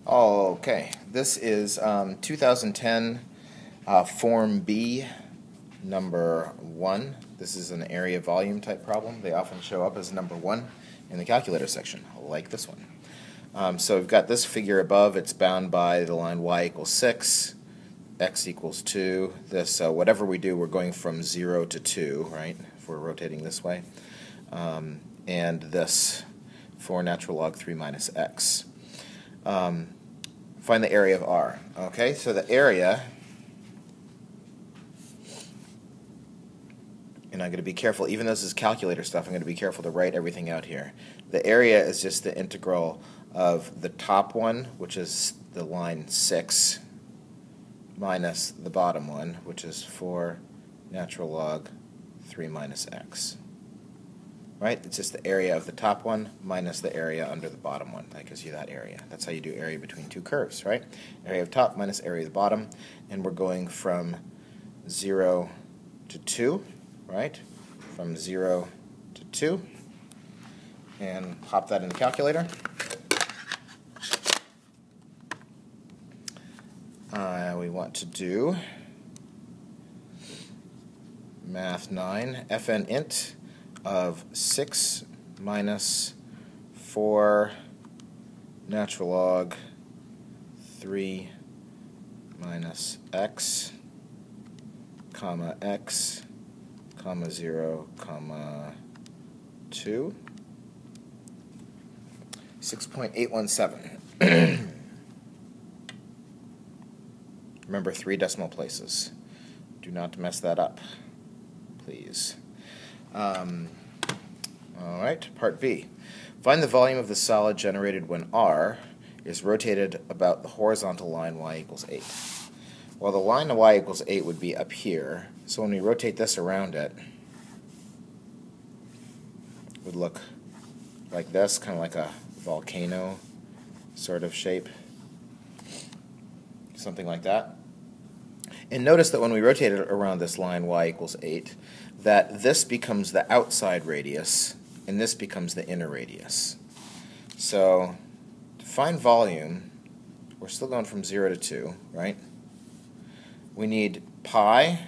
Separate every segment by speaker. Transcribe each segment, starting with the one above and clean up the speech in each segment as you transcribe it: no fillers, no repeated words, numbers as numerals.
Speaker 1: Okay, this is 2010 Form B, number 1. This is an area volume type problem. They often show up as number 1 in the calculator section, like this one. So we've got this figure above. It's bound by the line y equals 6, x equals 2. This, whatever we do, we're going from 0 to 2, right, if we're rotating this way. And this for natural log 3 minus x. Find the area of R. Okay, so the area, and I'm going to be careful, even though this is calculator stuff, I'm going to be careful to write everything out here. The area is just the integral of the top one, which is the line 6, minus the bottom one, which is 4 natural log 3 minus x. Right? It's just the area of the top one minus the area under the bottom one. That gives you that area. That's how you do area between two curves, right? Area of top minus area of the bottom. And we're going from 0 to 2, right? From 0 to 2. And pop that in the calculator. We want to do Math 9, fn int of 6 minus 4 natural log 3 minus x, comma x, comma 0, comma 2, 6.817. Remember 3 decimal places. Do not mess that up, please. Alright, part B. Find the volume of the solid generated when R is rotated about the horizontal line y equals 8. Well, the line of y equals 8 would be up here, so when we rotate this around it, it would look like this, kind of like a volcano sort of shape. Something like that. And notice that when we rotate it around this line y equals 8, that this becomes the outside radius, and this becomes the inner radius. So, to find volume, we're still going from 0 to 2, right? We need pi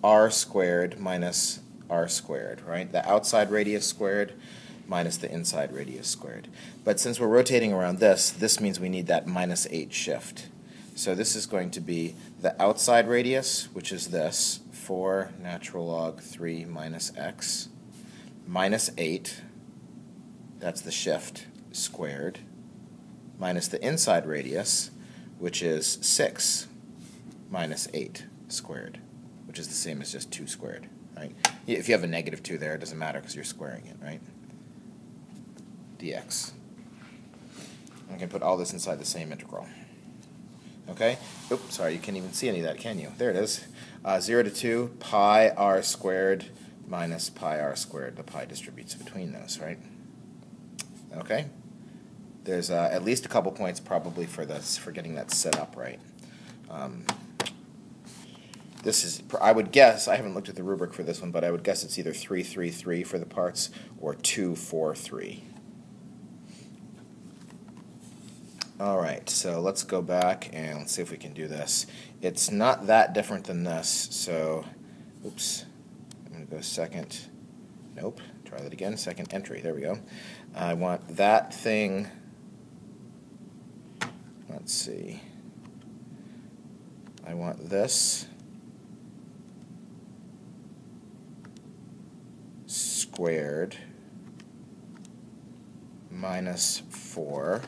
Speaker 1: r squared minus r squared, right? The outside radius squared minus the inside radius squared. But since we're rotating around this means we need that minus 8 shift. So this is going to be the outside radius, which is this, 4 natural log 3 minus x, minus 8, that's the shift, squared, minus the inside radius, which is 6 minus 8 squared, which is the same as just 2 squared, right? If you have a negative 2 there, it doesn't matter because you're squaring it, right? dx. I can put all this inside the same integral. Okay? Oops, sorry, you can't even see any of that, can you? There it is. 0 to 2, pi r squared minus pi r squared. The pi distributes between those, right? Okay? There's at least a couple points probably for this, for getting that set up right. This is, I would guess, I haven't looked at the rubric for this one, but I would guess it's either 3, 3, 3 for the parts or 2, 4, 3. Alright, so let's go back and let's see if we can do this. It's not that different than this, so, oops, I'm going to go second, nope, try that again, second entry, there we go. I want that thing, let's see, I want this squared minus 4.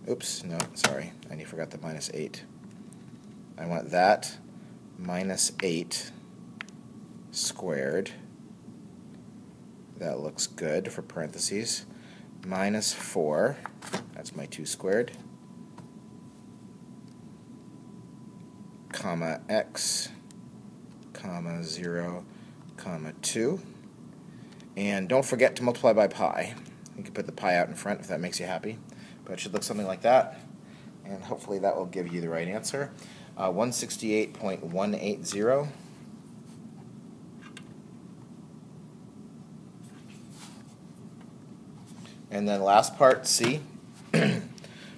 Speaker 1: Oops, no, sorry, I forgot the minus 8. I want that minus 8 squared. That looks good for parentheses. Minus 4, that's my 2 squared. Comma x, comma 0, comma 2. And don't forget to multiply by pi. You can put the pi out in front if that makes you happy. But it should look something like that, and hopefully that will give you the right answer. 168.180. And then last part, C.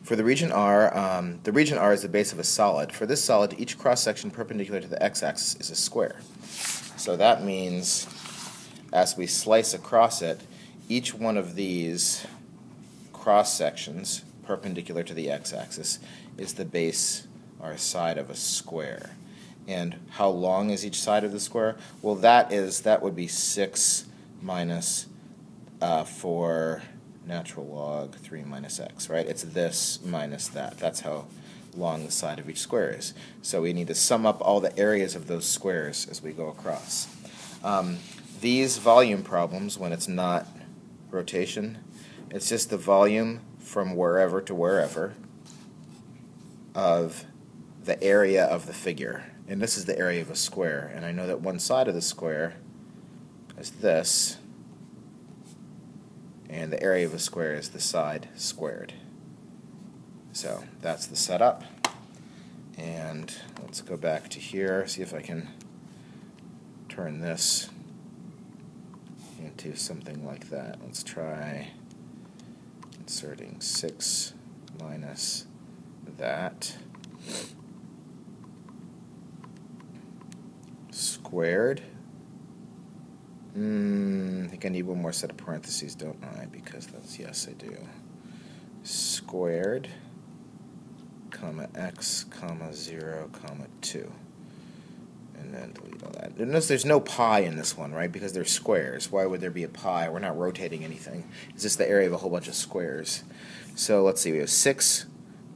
Speaker 1: For the region R is the base of a solid. For this solid, each cross-section perpendicular to the x-axis is a square. So that means, as we slice across it, each one of these cross-sections perpendicular to the x-axis is the base or side of a square. And how long is each side of the square? Well, that would be 6 minus 4 natural log 3 minus x, right? It's this minus that. That's how long the side of each square is. So we need to sum up all the areas of those squares as we go across. These volume problems, when it's not rotation, it's just the volume from wherever to wherever of the area of the figure. And this is the area of a square. And I know that one side of the square is this, and the area of a square is the side squared. So that's the setup. And let's go back to here, see if I can turn this into something like that. Let's try inserting 6 minus that squared. I think I need one more set of parentheses, don't I? Because that's, yes, I do. Squared, comma x, comma 0, comma 2. And then delete all that. Notice there's no pi in this one, right? Because they're squares. Why would there be a pi? We're not rotating anything. It's just the area of a whole bunch of squares. So let's see, we have 6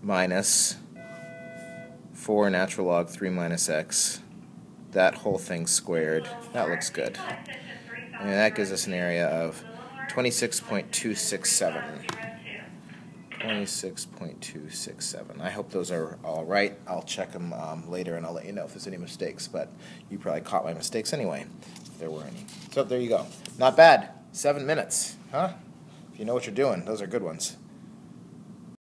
Speaker 1: minus 4 natural log 3 minus x. That whole thing squared. That looks good. And that gives us an area of 26.267. 26.267. I hope those are all right. I'll check them later and I'll let you know if there's any mistakes, but you probably caught my mistakes anyway, if there were any. So there you go. Not bad. 7 minutes, huh? If you know what you're doing, those are good ones.